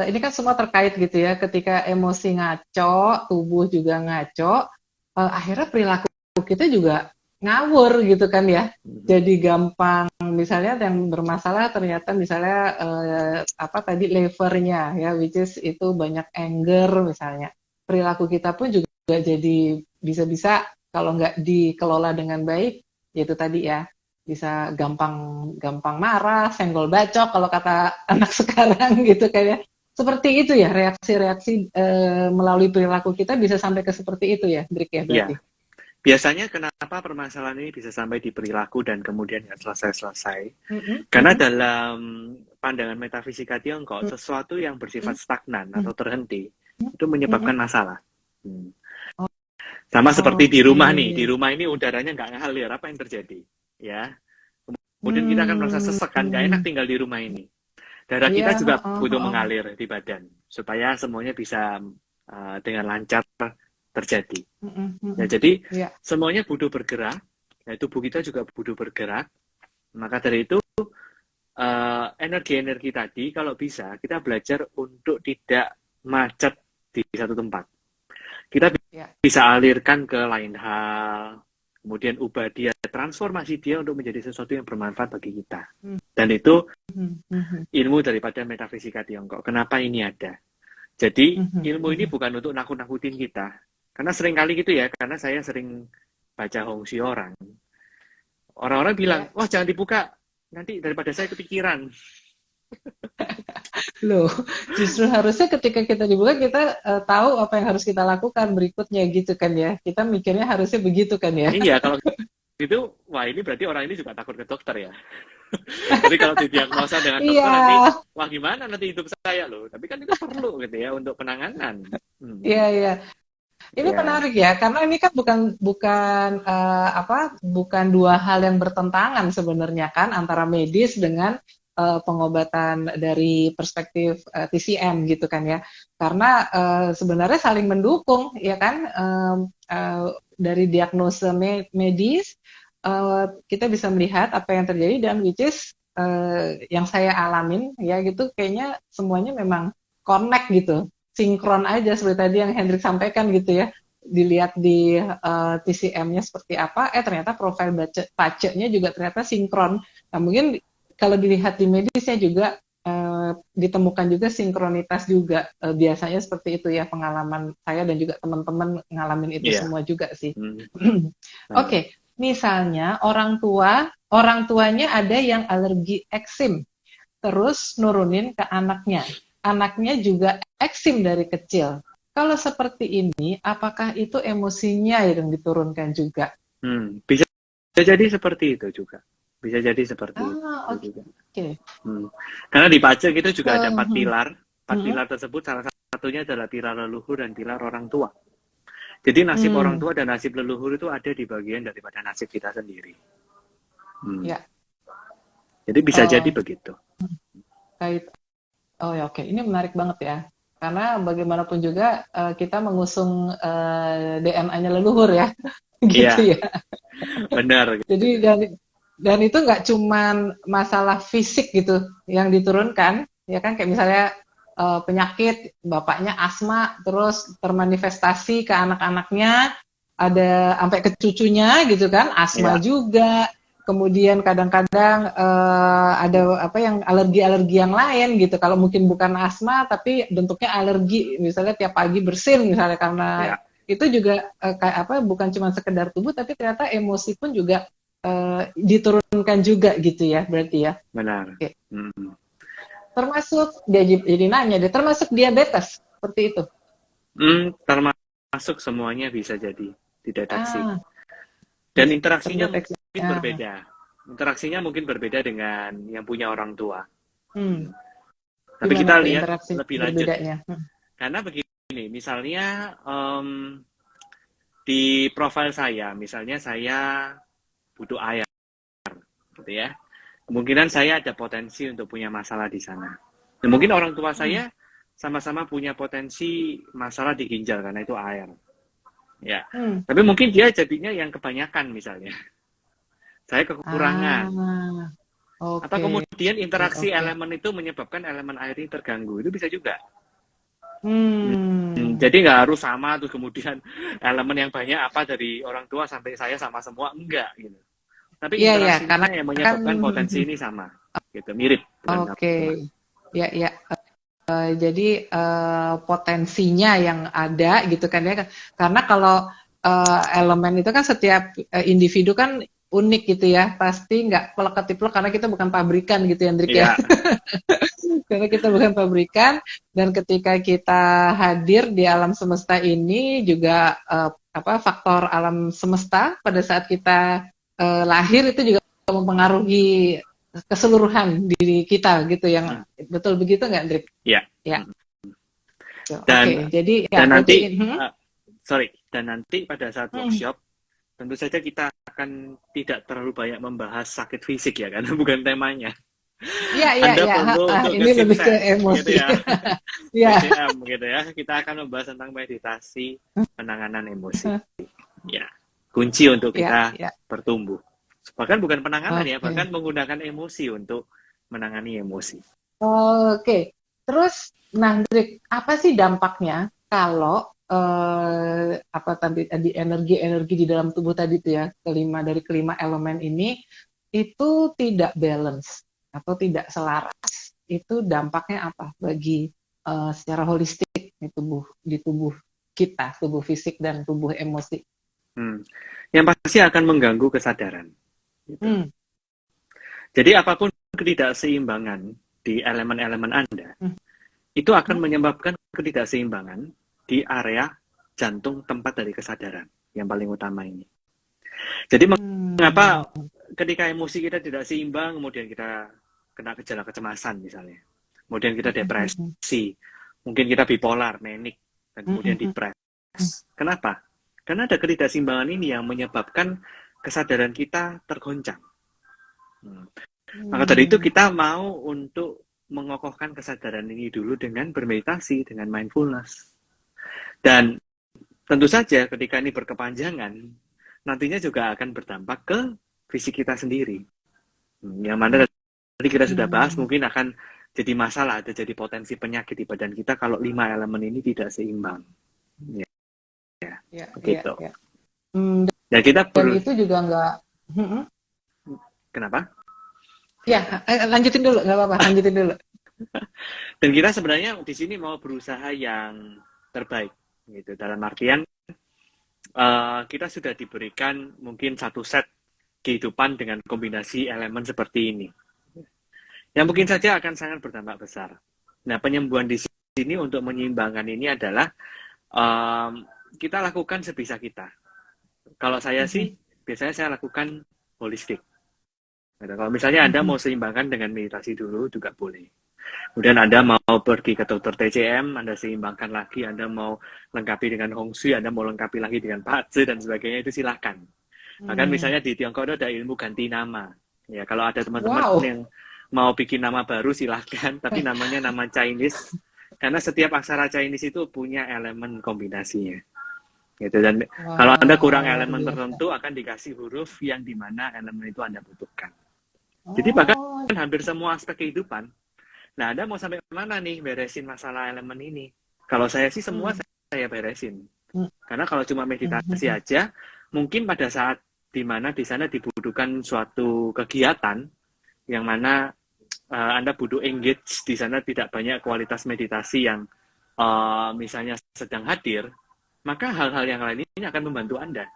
ini kan semua terkait gitu ya. Ketika emosi ngaco, tubuh juga ngaco, akhirnya perilaku kita juga ngawur gitu kan ya. Jadi gampang, misalnya yang bermasalah ternyata misalnya levernya ya, which is itu banyak anger misalnya. Perilaku kita pun juga jadi bisa-bisa kalau nggak dikelola dengan baik, yaitu tadi ya, bisa gampang marah, senggol bacok kalau kata anak sekarang gitu kayak. Seperti itu ya, reaksi-reaksi melalui perilaku kita bisa sampai ke seperti itu ya, Drik ya Iya. berarti. Biasanya kenapa permasalahan ini bisa sampai di perilaku dan kemudian nggak selesai-selesai? Mm-mm, Karena mm-mm, dalam pandangan metafisika Tiongkok, sesuatu yang bersifat stagnan atau terhenti itu mm-mm. menyebabkan masalah. Hmm. Sama seperti di Oke. rumah nih, di rumah ini udaranya nggak ngalir, apa yang terjadi? Ya, kemudian kita akan merasa sesek kan, nggak enak tinggal di rumah ini. Darah Iya, kita juga heeh, butuh heeh. mengalir di badan supaya semuanya bisa dengan lancar terjadi. Mm-mm, Ya, mm-mm. jadi Iya. semuanya butuh bergerak, ya, tubuh kita juga butuh bergerak. Maka dari itu energi-energi tadi kalau bisa kita belajar untuk tidak macet di satu tempat. Kita Ya. bisa alirkan ke lain hal, kemudian ubah dia, transformasi dia untuk menjadi sesuatu yang bermanfaat bagi kita. Dan itu ilmu daripada metafisika Tiongkok. Kenapa ini ada? Jadi ilmu ini bukan untuk nakut-nakutin kita. Karena sering kali gitu ya, karena saya sering baca hongxi orang. Orang-orang bilang, wah jangan dibuka, nanti daripada saya kepikiran. Loh, justru harusnya ketika kita dibuka kita tahu apa yang harus kita lakukan berikutnya gitu kan ya. Kita mikirnya harusnya begitu kan ya. Iya, kalau gitu, wah ini berarti orang ini juga takut ke dokter ya. Jadi kalau didiagnosa dengan dokter nanti, Iya, wah gimana nanti hidup saya loh. Tapi kan itu perlu gitu ya untuk penanganan. iya, iya. Ini Ya, menarik ya, karena ini kan bukan dua hal yang bertentangan sebenarnya kan antara medis dengan pengobatan dari perspektif TCM gitu kan ya. Karena sebenarnya saling mendukung ya kan. Dari diagnosa medis kita bisa melihat apa yang terjadi dan which is yang saya alamin ya gitu kayaknya semuanya memang connect gitu, sinkron aja seperti tadi yang Hendrik sampaikan gitu ya, dilihat di TCM-nya seperti apa, ternyata profil pacenya juga ternyata sinkron. Nah mungkin kalau dilihat di medisnya juga ditemukan juga sinkronitas juga, biasanya seperti itu ya pengalaman saya dan juga teman-teman ngalamin itu iya. semua juga sih. Nah, Oke, misalnya orang tuanya ada yang alergi eksim, terus nurunin ke anaknya. Anaknya juga eksim dari kecil. Kalau seperti ini, apakah itu emosinya yang diturunkan juga? bisa jadi seperti itu juga. Bisa jadi seperti Ah, itu oke. juga. Okay. Karena di pacek itu juga ada 4 Hmm, pilar. 4 pilar tersebut salah satunya adalah pilar leluhur dan pilar orang tua. Jadi nasib orang tua dan nasib leluhur itu ada di bagian daripada nasib kita sendiri. Ya. Jadi bisa jadi begitu. Kait. Oh ya, oke. Ini menarik banget ya. Karena bagaimanapun juga kita mengusung DNA-nya leluhur ya. Gitu Iya, ya. benar. Jadi dan itu nggak cuman masalah fisik gitu yang diturunkan, ya kan kayak misalnya penyakit bapaknya asma terus termanifestasi ke anak-anaknya, ada sampai ke cucunya gitu kan, asma Iya, juga. Kemudian kadang-kadang ada apa yang alergi-alergi yang lain gitu. Kalau mungkin bukan asma tapi bentuknya alergi, misalnya tiap pagi bersin misalnya karena iya, itu juga kayak apa bukan cuma sekedar tubuh tapi ternyata emosi pun juga diturunkan juga gitu ya berarti ya. benar. Oke. Termasuk jadi nanya deh, termasuk diabetes seperti itu. Termasuk semuanya bisa jadi dideteksi. Ah, Dan interaksinya terdeteksi. mungkin berbeda. Interaksinya mungkin berbeda dengan yang punya orang tua. Tapi Gimana kita tuh lihat interaksi lebih lanjut. berbedanya? Karena begini, misalnya di profil saya, misalnya saya butuh air, gitu ya. Kemungkinan saya ada potensi untuk punya masalah di sana. Dan mungkin orang tua saya sama-sama punya potensi masalah di ginjal karena itu air. Ya. Tapi mungkin dia jadinya yang kebanyakan misalnya. Saya kekurangan. Atau kemudian interaksi elemen itu menyebabkan elemen air ini terganggu. Itu bisa juga. Jadi nggak harus sama terus kemudian elemen yang banyak apa dari orang tua sampai saya sama semua, enggak gitu. Tapi interaksinya yang menyebabkan potensi ini sama, gitu, mirip. Oke, ya ya. Jadi potensinya yang ada gitu kan ya. Karena kalau elemen itu kan setiap individu kan unik gitu ya, pasti nggak plek-ketiplek karena kita bukan pabrikan gitu ya, Hendrik ya. Iya. Karena kita bukan pabrikan, dan ketika kita hadir di alam semesta ini juga faktor alam semesta pada saat kita lahir itu juga mempengaruhi keseluruhan diri kita gitu, yang betul begitu nggak, Hendrik? Iya. Ya. Dan, Oke, jadi ya, dan nanti berarti, nanti pada saat workshop tentu saja kita akan tidak terlalu banyak membahas sakit fisik ya, karena bukan temanya. Iya. Perlu untuk Ini lebih ke emosi. gitu ya. Ya. BCM gitu ya. Kita akan membahas tentang meditasi penanganan emosi. Ya, kunci untuk kita bertumbuh. Bahkan bukan penanganan ya, bahkan menggunakan emosi untuk menangani emosi. Oke. Terus, nah, Hendrik, apa sih dampaknya kalau tadi energi di dalam tubuh tadi itu ya, kelima elemen ini itu tidak balance atau tidak selaras? Itu dampaknya apa bagi secara holistik di tubuh kita, tubuh fisik dan tubuh emosi? Yang pasti akan mengganggu kesadaran. Gitu. Jadi apapun ketidakseimbangan di elemen-elemen Anda, itu akan menyebabkan ketidakseimbangan di area jantung, tempat dari kesadaran yang paling utama ini. Jadi mengapa ketika emosi kita tidak seimbang, kemudian kita kena gejala kecemasan misalnya, kemudian kita depresi, mungkin kita bipolar, manic, dan kemudian depres. Kenapa? Karena ada ketidakseimbangan ini yang menyebabkan kesadaran kita tergoncang. Maka dari itu kita mau untuk mengokohkan kesadaran ini dulu dengan bermeditasi, dengan mindfulness. Dan tentu saja ketika ini berkepanjangan, nantinya juga akan berdampak ke fisik kita sendiri. Yang mana tadi kita sudah bahas, mungkin akan jadi masalah, ada jadi potensi penyakit di badan kita kalau 5 elemen ini tidak seimbang. Begitu. Dan kita itu juga enggak. Kenapa? Ya, lanjutin dulu, nggak apa-apa, lanjutin dulu. Dan kita sebenarnya di sini mau berusaha yang terbaik, gitu. Dalam artian kita sudah diberikan mungkin satu set kehidupan dengan kombinasi elemen seperti ini, yang mungkin saja akan sangat berdampak besar. Nah, penyembuhan di sini untuk menyeimbangkan ini adalah kita lakukan sebisa kita. Kalau saya sih, biasanya saya lakukan holistik. Kalau misalnya Anda mau seimbangkan dengan meditasi dulu, juga boleh. Kemudian Anda mau pergi ke dokter TCM, Anda seimbangkan lagi, Anda mau lengkapi dengan Hong Shui, Anda mau lengkapi lagi dengan Patze, dan sebagainya, itu silahkan. Bahkan misalnya di Tiongkok itu ada ilmu ganti nama. Ya, kalau ada teman-teman yang mau bikin nama baru, silahkan. Tapi namanya nama Chinese, karena setiap aksara Chinese itu punya elemen kombinasinya. Gitu. Dan kalau Anda kurang elemen tertentu, akan dikasih huruf yang dimana elemen itu Anda butuhkan. Jadi bahkan hampir semua aspek kehidupan. Nah, Anda mau sampai mana nih beresin masalah elemen ini? Kalau saya sih semua saya beresin. Karena kalau cuma meditasi aja, mungkin pada saat dimana di sana dibutuhkan suatu kegiatan yang mana Anda butuh engage, di sana tidak banyak kualitas meditasi yang misalnya sedang hadir, maka hal-hal yang lain ini akan membantu Anda.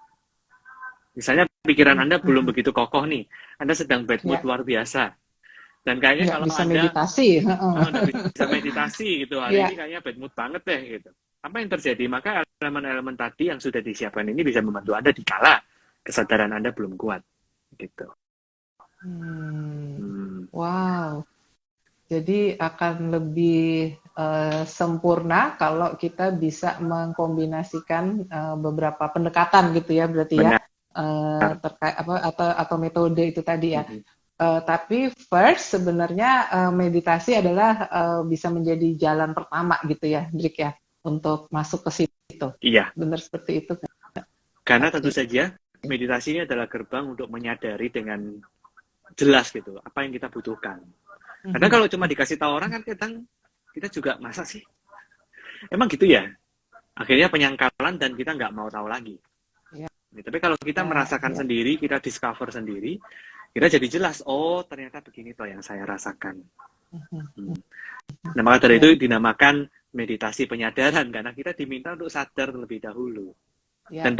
Misalnya pikiran Anda belum begitu kokoh nih, Anda sedang bad mood luar biasa. Dan kayaknya kalau bisa Anda meditasi. Bisa meditasi gitu, hari ini kayaknya bad mood banget deh gitu. Apa yang terjadi? Maka elemen-elemen tadi yang sudah disiapkan ini bisa membantu Anda dikala kesadaran Anda belum kuat gitu. Wow. Jadi akan lebih sempurna kalau kita bisa mengkombinasikan beberapa pendekatan gitu ya, berarti ya, terkait atau metode itu tadi ya. Tapi first sebenarnya meditasi adalah bisa menjadi jalan pertama gitu ya, Hendrik ya, untuk masuk ke situ. Iya. Benar seperti itu. Karena tentu saja meditasi ini adalah gerbang untuk menyadari dengan jelas gitu apa yang kita butuhkan. Karena kalau cuma dikasih tahu orang kan kita juga masa sih? Emang gitu ya? Akhirnya penyangkalan dan kita nggak mau tahu lagi. Ya. Tapi kalau kita merasakan sendiri, kita discover sendiri, kita jadi jelas, oh ternyata begini toh yang saya rasakan. Nah, maka dari itu dinamakan meditasi penyadaran, karena kita diminta untuk sadar terlebih dahulu. Dan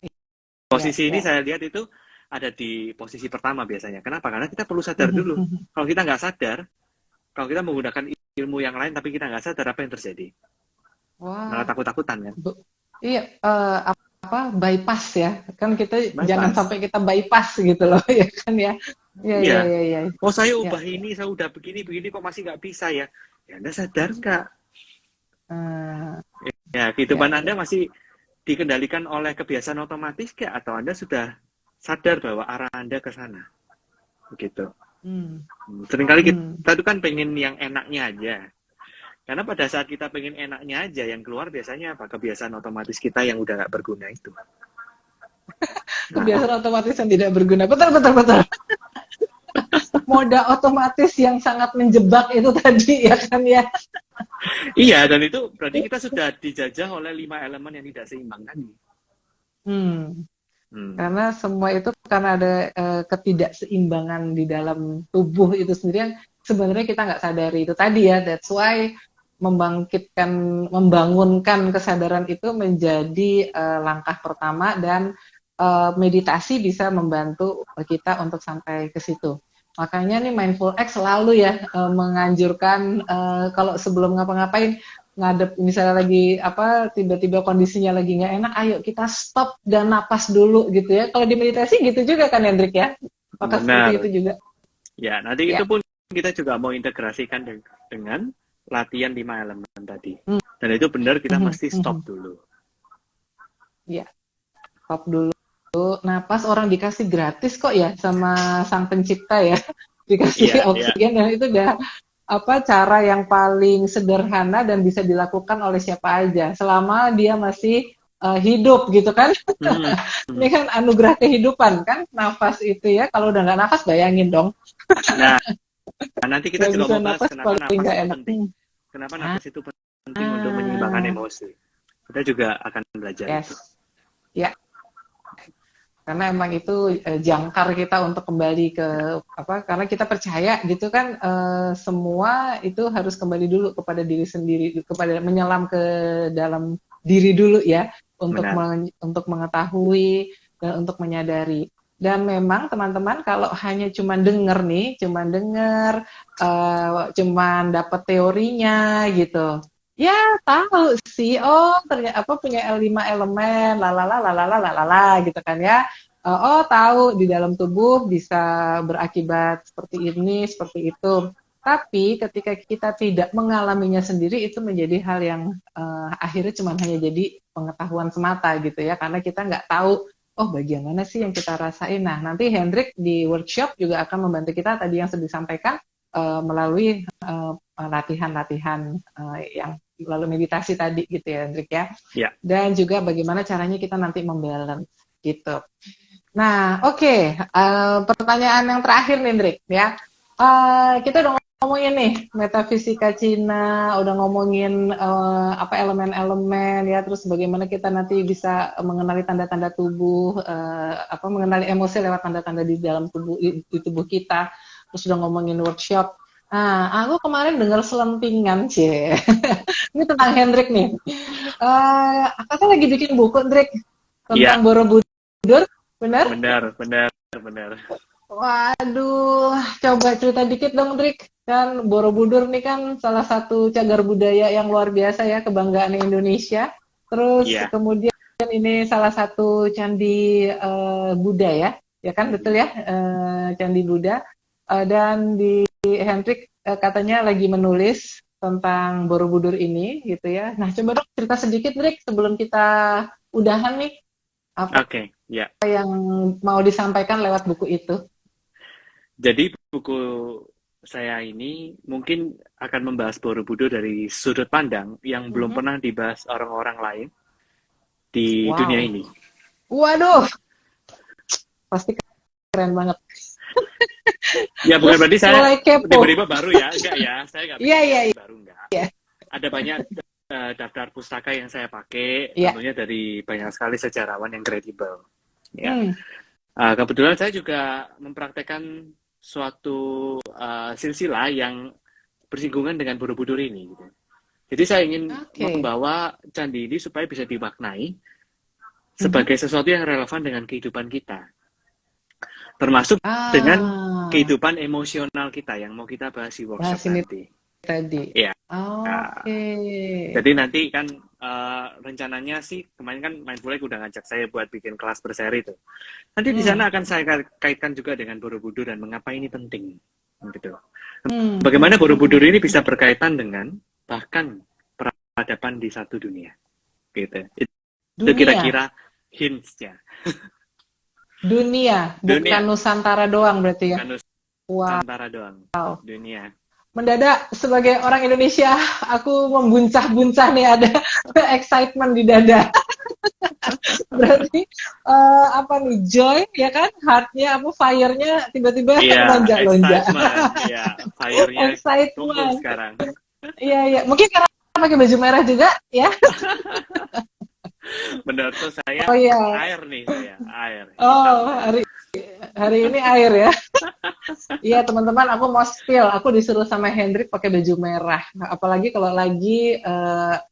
posisi ini saya lihat itu ada di posisi pertama biasanya. Kenapa? Karena kita perlu sadar dulu. Kalau kita nggak sadar, kalau kita menggunakan ilmu yang lain tapi kita nggak sadar, apa yang terjadi? Malah takut-takutan kan? Iya, bypass ya, kan kita jangan sampai kita bypass gitu loh, ya kan ya. Iya. Oh, saya ubah ini, saya udah begini kok masih nggak bisa ya. Ya Anda sadar nggak? Ya, kehidupan Anda masih dikendalikan oleh kebiasaan otomatis nggak? Atau Anda sudah sadar bahwa arah Anda ke sana? Begitu. Seringkali kita tuh kan pengen yang enaknya aja. Karena pada saat kita pengen enaknya aja, yang keluar biasanya apa? Kebiasaan otomatis kita yang udah nggak berguna itu. Kebiasaan otomatis yang tidak berguna. Betul. Moda otomatis yang sangat menjebak itu tadi, ya kan ya? Iya, dan itu berarti kita sudah dijajah oleh 5 elemen yang tidak seimbang tadi. Karena semua itu karena ada ketidakseimbangan di dalam tubuh itu sendiri yang sebenarnya kita nggak sadari itu tadi ya. That's why membangunkan kesadaran itu menjadi langkah pertama, dan meditasi bisa membantu kita untuk sampai ke situ. Makanya nih Mindful X selalu ya menganjurkan kalau sebelum ngapa-ngapain, ngadep misalnya lagi tiba-tiba kondisinya lagi nggak enak, ayo kita stop dan napas dulu gitu ya. Kalau di meditasi gitu juga kan Hendrik ya? Apakah seperti itu juga? Ya, nanti itu pun kita juga mau integrasikan dengan latihan 5 elemen tadi. Dan itu benar, kita mesti stop dulu. Ya, stop dulu. Napas orang dikasih gratis kok ya sama Sang Pencipta ya. Dikasih oksigen dan itu udah cara yang paling sederhana dan bisa dilakukan oleh siapa aja selama dia masih hidup gitu kan. Ini kan anugerah kehidupan kan, nafas itu ya. Kalau udah nggak nafas bayangin dong. Nah, nanti kita juga mau bahas kenapa nafas itu penting. Kenapa nafas itu penting untuk menyeimbangkan emosi. Kita juga akan belajar itu. Ya. Karena emang itu jangkar kita untuk kembali ke karena kita percaya gitu kan, semua itu harus kembali dulu kepada diri sendiri, kepada menyelam ke dalam diri dulu ya, untuk mengetahui dan untuk menyadari. Dan memang teman-teman kalau hanya cuman cuman dapat teorinya gitu, ya tahu sih, ternyata punya 5 elemen, lalala gitu kan ya. Tahu di dalam tubuh bisa berakibat seperti ini, seperti itu. Tapi ketika kita tidak mengalaminya sendiri, itu menjadi hal yang akhirnya cuma hanya jadi pengetahuan semata gitu ya, karena kita nggak tahu bagian mana sih yang kita rasain. Nah, nanti Hendrik di workshop juga akan membantu kita tadi yang sudah disampaikan melalui latihan-latihan yang melalui meditasi tadi gitu ya Hendrik ya. Dan juga bagaimana caranya kita nanti membalance gitu. Nah, oke. Pertanyaan yang terakhir nih Hendrik ya. Kita udah ngomongin nih metafisika Cina, udah ngomongin elemen-elemen ya, terus bagaimana kita nanti bisa mengenali tanda-tanda tubuh, mengenali emosi lewat tanda-tanda di dalam tubuh, di tubuh kita. Terus udah ngomongin workshop. Nah, aku kemarin dengar selentingan sih. Ini tentang Hendrik nih. Kakak lagi bikin buku Hendrik tentang Borobudur, benar? Benar. Waduh, coba cerita dikit dong, Hendrik. Kan Borobudur nih kan salah satu cagar budaya yang luar biasa ya, kebanggaan Indonesia. Terus kemudian ini salah satu candi Buddha ya kan, betul ya, candi Buddha. Dan di Hendrik katanya lagi menulis tentang Borobudur ini gitu ya. Nah, coba dong cerita sedikit, Hendrik, sebelum kita udahan nih. Apa yang mau disampaikan lewat buku itu? Jadi buku saya ini mungkin akan membahas Borobudur dari sudut pandang yang belum pernah dibahas orang-orang lain di dunia ini. Waduh, pasti keren banget. Ya bukan berarti saya tiba-tiba baru ya, enggak ya, saya enggak baru enggak. Ada banyak daftar pustaka yang saya pakai, tentunya dari banyak sekali sejarawan yang kredibel. Ya. Kebetulan saya juga mempraktekkan suatu silsilah yang bersinggungan dengan Borobudur ini. Gitu. Jadi saya ingin membawa candi ini supaya bisa dimaknai sebagai sesuatu yang relevan dengan kehidupan kita. Termasuk dengan kehidupan emosional kita yang mau kita bahas di workshop nanti. Tadi. Ya. Oke. Jadi nanti kan rencananya sih kemarin kan Mindful Egg udah ngajak saya buat bikin kelas berseri itu. Nanti di sana akan saya kaitkan juga dengan Borobudur dan mengapa ini penting, gitu. Bagaimana Borobudur ini bisa berkaitan dengan bahkan peradaban di satu dunia, gitu. Itu kira-kira hints-nya. Dunia, bukan Nusantara doang berarti ya? Bukan Nusantara doang. Dunia. Mendadak sebagai orang Indonesia, aku membuncah-buncah nih, ada excitement di dada. Berarti apa nih, joy ya kan, heart-nya apa, fire-nya tiba-tiba lonjak-lonjak. Iya, fire-nya excitement sekarang. Iya, mungkin karena pakai baju merah juga ya. Benar tuh, saya air nih, air. Hari ini air ya. Iya teman-teman, aku mau spill, aku disuruh sama Hendrik pakai baju merah. Apalagi kalau lagi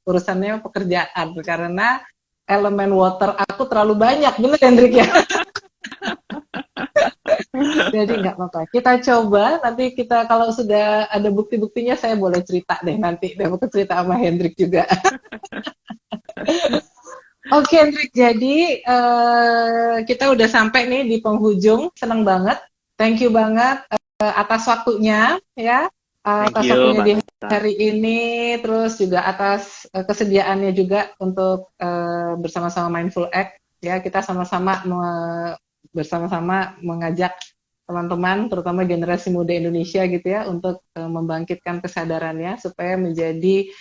urusannya pekerjaan, karena elemen water aku terlalu banyak, bener Hendrik ya? Jadi nggak apa-apa. Kita coba, nanti kita kalau sudah ada bukti-buktinya, saya boleh cerita deh nanti. Aku cerita sama Hendrik juga. Oke, Hendrik, jadi kita udah sampai nih di penghujung. Senang banget. Thank you banget atas waktunya, ya. Atas waktunya di hari ini, terus juga atas kesediaannya juga untuk bersama-sama Mindful Egg. Ya, kita bersama-sama mengajak teman-teman, terutama generasi muda Indonesia gitu ya, untuk membangkitkan kesadarannya supaya menjadi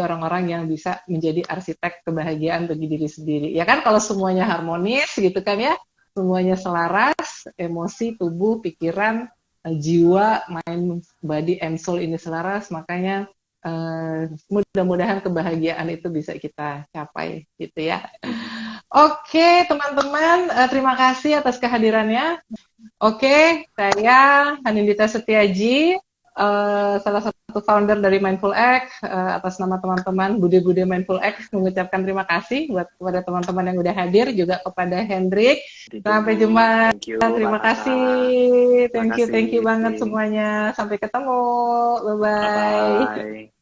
orang-orang yang bisa menjadi arsitek kebahagiaan bagi diri sendiri. Ya kan, kalau semuanya harmonis gitu kan ya, semuanya selaras, emosi, tubuh, pikiran, jiwa, mind, body, and soul ini selaras, makanya mudah-mudahan kebahagiaan itu bisa kita capai gitu ya. Oke, teman-teman, terima kasih atas kehadirannya. Oke, saya Hanindita Setiaji, salah satu founder dari Mindful Egg. Atas nama teman-teman Bude-Bude Mindful Egg mengucapkan terima kasih kepada teman-teman yang udah hadir, juga kepada Hendrik. Sampai jumpa. Terima kasih. Thank you banget semuanya. Sampai ketemu. Bye-bye.